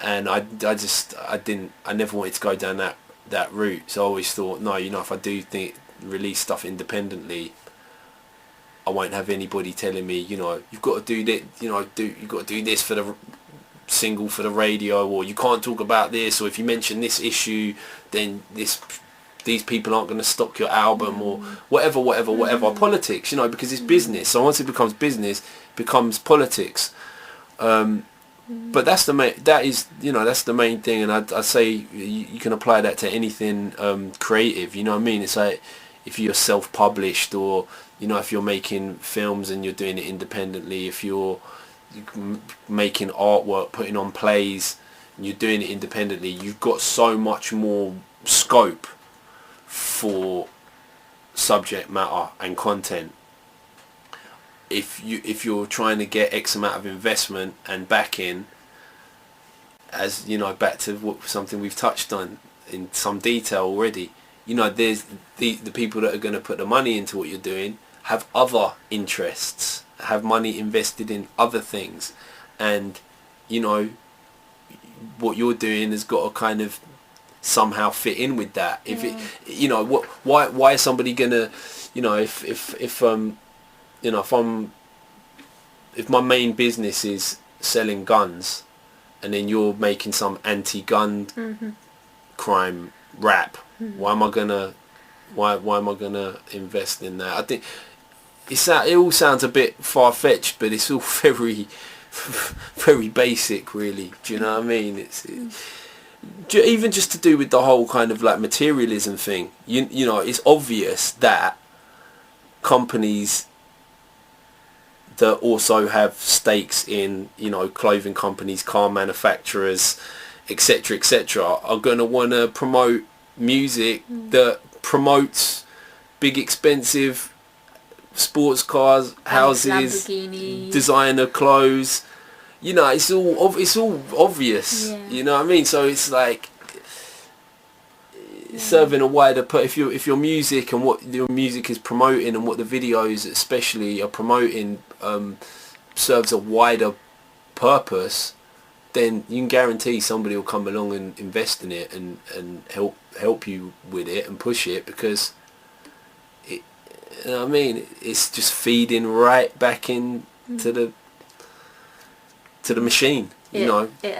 and I never wanted to go down that route. So I always thought, no, you know, if I do release stuff independently, I won't have anybody telling me, you know, you've got to do that, you know, you've got to do this for the single for the radio, or you can't talk about this, or if you mention this issue, then these people aren't going to stock your album, or whatever. Politics, you know, because it's business. So once it becomes business, it becomes politics. But that's the main. That is, you know, that's the main thing. And I'd say you can apply that to anything creative. You know what I mean? It's like if you're self-published, or you know, if you're making films and you're doing it independently, if you're making artwork, putting on plays, and you're doing it independently, you've got so much more scope for subject matter and content. If you're trying to get X amount of investment and backing, as you know, back to something we've touched on in some detail already, you know, there's the people that are going to put the money into what you're doing have other interests, have money invested in other things, and you know, what you're doing has got to kind of somehow fit in with that. If it, you know, why is somebody gonna, you know, if you know, if my main business is selling guns, and then you're making some anti-gun crime rap, why am I gonna invest in that? I think it all sounds a bit far-fetched, but it's all very very basic, really. Do you know what I mean? It's even just to do with the whole kind of like materialism thing. You know, it's obvious that companies that also have stakes in, you know, clothing companies, car manufacturers, etc., are going to want to promote music that promotes big expensive sports cars, houses, designer clothes. You know, it's all obvious. Yeah. You know what I mean? So it's like serving a wider if your music and what your music is promoting and what the videos especially are promoting serves a wider purpose, then you can guarantee somebody will come along and invest in it and help you with it and push it, because it, you know what I mean, it's just feeding right back in to the machine. You know, it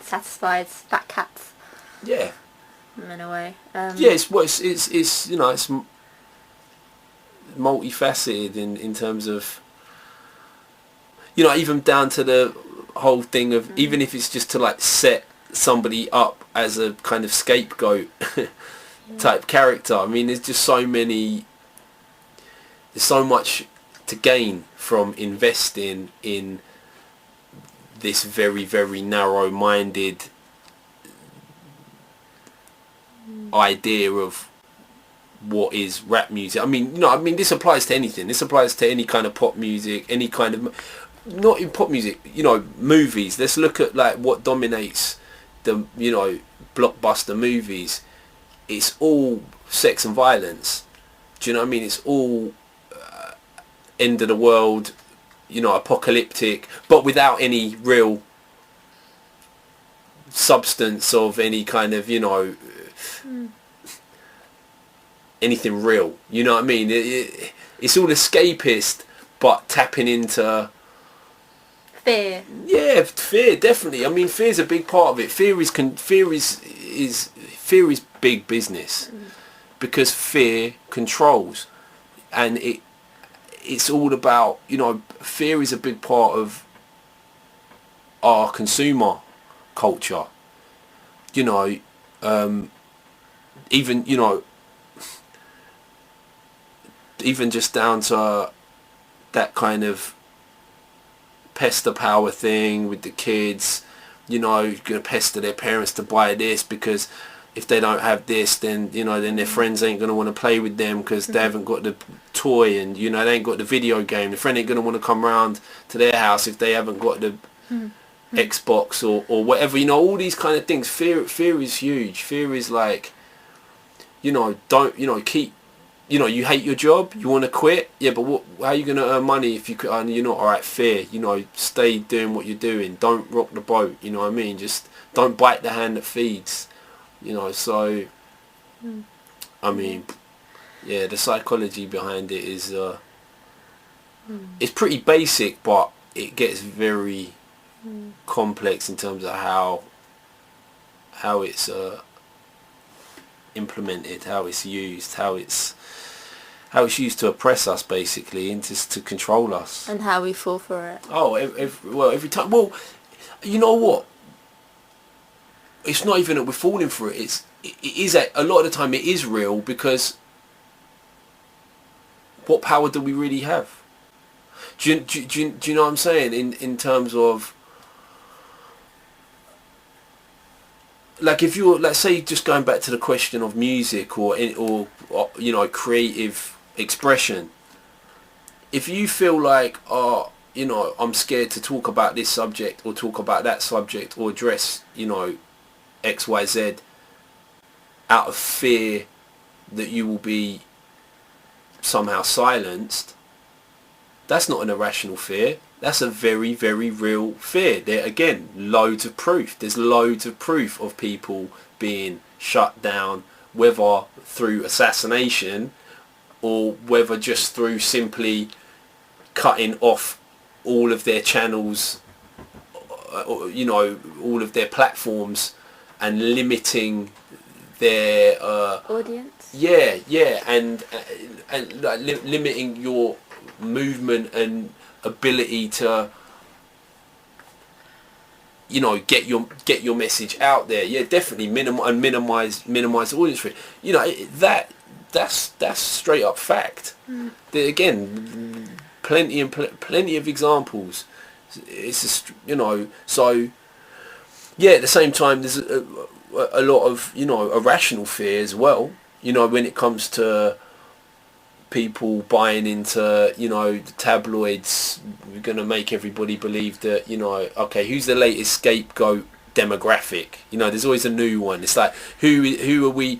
satisfies fat cats. Yeah. In a way. Yeah, it's you know, it's multifaceted in terms of, you know, even down to the whole thing of even if it's just to like set somebody up as a kind of scapegoat type character. I mean, there's just there's so much to gain from investing in this very, very narrow-minded idea of what is rap music. I mean, you know, this applies to anything. This applies to any kind of pop music, any kind of, not in pop music, you know, movies. Let's look at like what dominates the, you know, blockbuster movies. It's all sex and violence. Do you know what I mean? It's all end of the world, you know, apocalyptic, but without any real substance of any kind of, you know, anything real. You know what I mean? It's all escapist, but tapping into fear. Yeah, fear, definitely. I mean, fear's a big part of it. Fear is big business, because fear controls, and it's all about, you know, fear is a big part of our consumer culture. You know, even, you know, even just down to that kind of pester power thing with the kids. You know, you're going to pester their parents to buy this, because if they don't have this, then, you know, then their friends ain't going to want to play with them because they haven't got the toy, and, you know, they ain't got the video game. The friend ain't going to want to come round to their house if they haven't got the Xbox or whatever. You know, all these kind of things. Fear is huge. Fear is like, you know, don't, you know, keep, you know, you hate your job, you want to quit, Yeah, but how are you going to earn money if you're not alright? Fair, stay doing what you're doing. Don't rock the boat. You know what I mean? Just don't bite the hand that feeds. So I mean, yeah, the psychology behind it is it's pretty basic, but it gets very complex in terms of how it's implemented, how it's used, how it's used to oppress us, basically, and just to control us. And how we fall for it. Oh, every time. Well, you know what? It's not even that we're falling for it. It is a lot of the time it is real, because what power do we really have? Do you know what I'm saying? In terms of, like, if you're, let's say, just going back to the question of music or creative expression, if you feel like, I'm scared to talk about this subject or talk about that subject or address, XYZ, out of fear that you will be somehow silenced, that's not an irrational fear. That's a very, very real fear. There, again, loads of proof. There's loads of proof of people being shut down, whether through assassination or whether just through simply cutting off all of their channels, all of their platforms, and limiting their audience. Yeah, and like limiting your movement and ability to get your message out there. Yeah, definitely minimize the audience for it. That's straight up fact. Again, plenty of examples. It's just, so yeah, at the same time there's a lot of irrational fear as well, when it comes to people buying into the tabloids. We're going to make everybody believe that okay, who's the latest scapegoat demographic? There's always a new one. It's like, who are we,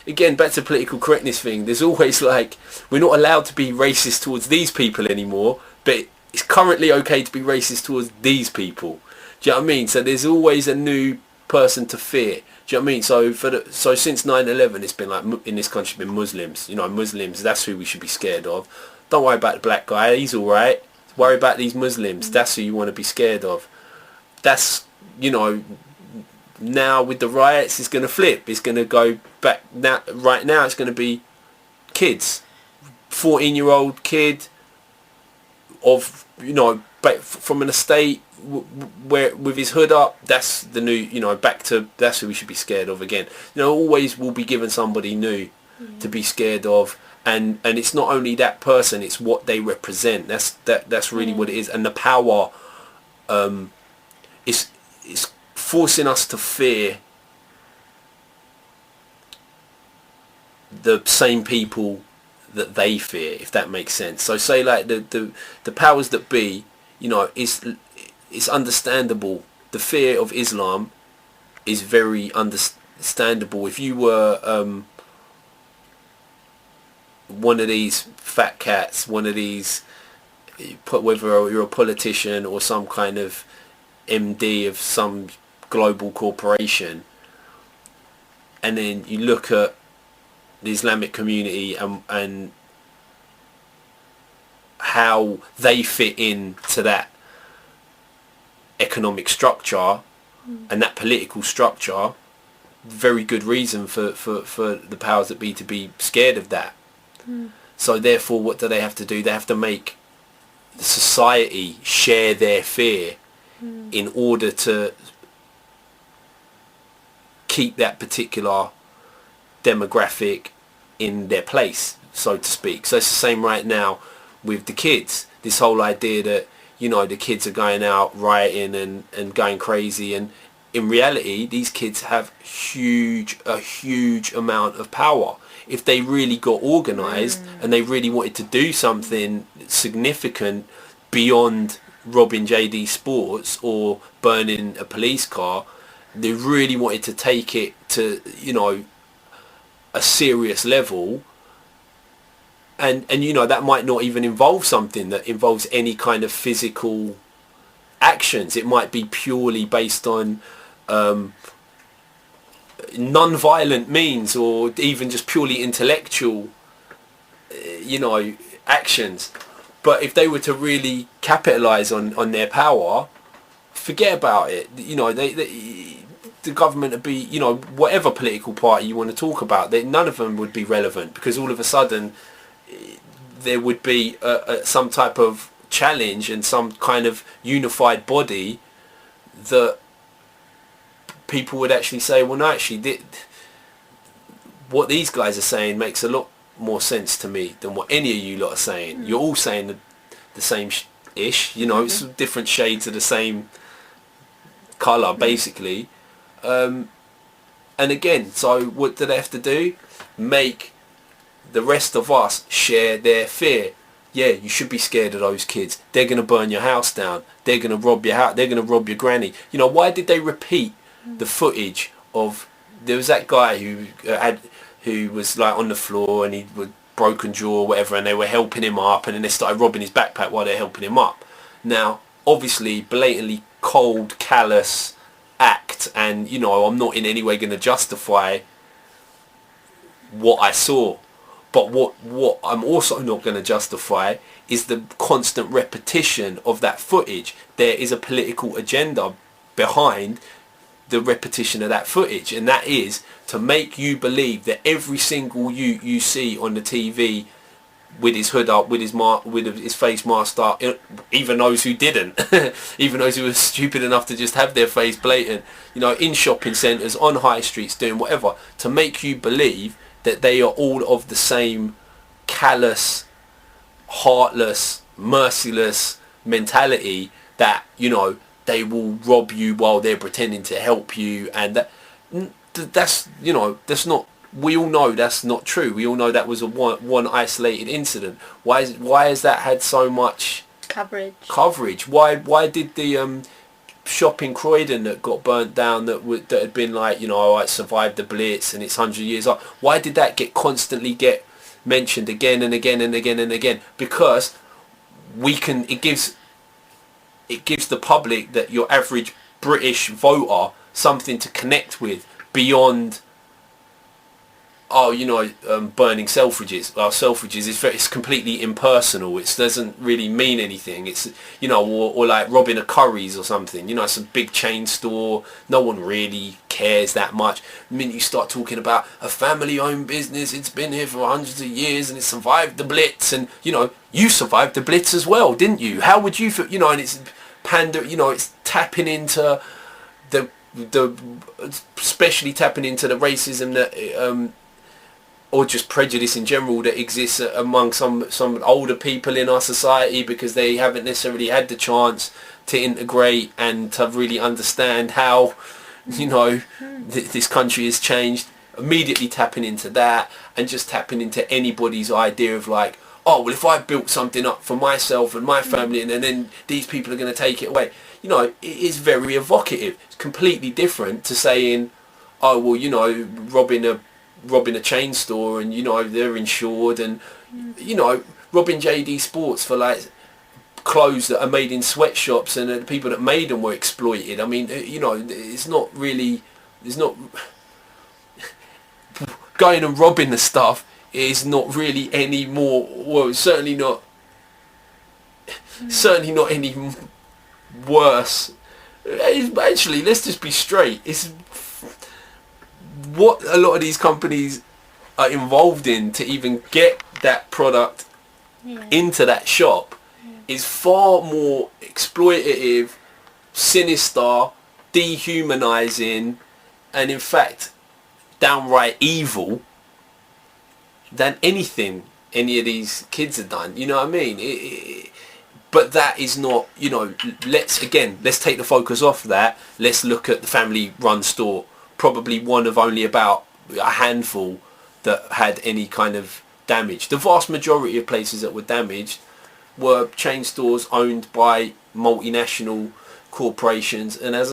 again, back to political correctness thing, there's always like, we're not allowed to be racist towards these people anymore, but it's currently okay to be racist towards these people. Do you know what I mean? So there's always a new person to fear. Do you know what I mean? So since 9/11, it's been like, in this country, been Muslims. Muslims, that's who we should be scared of. Don't worry about the black guy, he's all right. Worry about these Muslims. That's who you want to be scared of. That's, now with the riots, it's going to flip. It's going to go back. Now, right now, it's going to be kids. 14-year-old kid of, from an estate where with his hood up, that's the new, that's who we should be scared of again. Always will be given somebody new to be scared of, and it's not only that person, it's what they represent. That's really what it is, and the power is forcing us to fear the same people that they fear, if that makes sense. So say like the powers that be, it's understandable. The fear of Islam is very understandable. If you were one of these fat cats, one of these, whether you're a politician or some kind of MD of some global corporation, and then you look at the Islamic community and how they fit into that economic structure and that political structure, very good reason for the powers that be to be scared of that. So therefore, what do they have to do? They have to make the society share their fear in order to keep that particular demographic in their place, so to speak. So it's the same right now with the kids. This whole idea that, the kids are going out rioting and going crazy, and in reality these kids have a huge amount of power. If they really got organised and they really wanted to do something significant beyond robbing JD Sports or burning a police car, they really wanted to take it to, a serious level, and you know, that might not even involve something that involves any kind of physical actions. It might be purely based on non-violent means, or even just purely intellectual, you know, actions. But if they were to really capitalize on their power, forget about it. You know, the government would be, you know, whatever political party you want to talk about, none of them would be relevant, because all of a sudden there would be some type of challenge and some kind of unified body that people would actually say, well, no, actually, what these guys are saying makes a lot more sense to me than what any of you lot are saying. You're all saying the same ish, you know, it's different shades of the same colour, basically. And again, so what do they have to do? Make the rest of us share their fear. Yeah, you should be scared of those kids. They're going to burn your house down. They're going to rob your house. They're going to rob your granny. You know, why did they repeat the footage of... There was that guy who was like on the floor, and he was broken jaw or whatever, and they were helping him up, and then they started robbing his backpack while they're helping him up. Now, obviously, blatantly cold, callous act, and, you know, I'm not in any way going to justify what I saw. But what I'm also not going to justify is the constant repetition of that footage. There is a political agenda behind the repetition of that footage, and that is to make you believe that every single you see on the TV with his hood up, with his face masked up, even those who didn't, even those who were stupid enough to just have their face blatant, you know, in shopping centres, on high streets, doing whatever, to make you believe that they are all of the same callous, heartless, merciless mentality, that, you know, they will rob you while they're pretending to help you, and that's, you know, that's not... We all know that's not true. We all know that was a one isolated incident. Why has that had so much coverage? Why did the shop in Croydon that got burnt down, that had been like, you know, oh, it survived the Blitz and it's 100 years old, why did that constantly get mentioned again and again and again and again? Because it gives the public, that your average British voter, something to connect with beyond, oh, you know, burning Selfridges. Well, Selfridges it's completely impersonal. It doesn't really mean anything. It's, you know, or like robbing a Curry's or something. You know, it's a big chain store. No one really cares that much. The minute you start talking about a family-owned business, it's been here for hundreds of years and it survived the Blitz, and, you know, you survived the Blitz as well, didn't you? How would you feel? You know, and it's you know, it's tapping into the especially tapping into the racism that or just prejudice in general that exists among some older people in our society, because they haven't necessarily had the chance to integrate and to really understand how, you know, this country has changed. Immediately tapping into that, and just tapping into anybody's idea of like, oh, well, if I built something up for myself and my family, and then these people are going to take it away. You know, it is very evocative. It's completely different to saying, oh, well, you know, robbing a chain store, and, you know, they're insured, and, you know, robbing JD Sports for like clothes that are made in sweatshops, and the people that made them were exploited. I mean, you know, it's not going and robbing the stuff is not really any more, well, certainly not any worse. Actually, let's just be straight. It's what a lot of these companies are involved in to even get that product into that shop is far more exploitative, sinister, dehumanizing, and in fact downright evil than anything any of these kids have done. You know what I mean? But that is not, you know, let's take the focus off that. Let's look at the family run store, probably one of only about a handful that had any kind of damage. The vast majority of places that were damaged were chain stores owned by multinational corporations, and as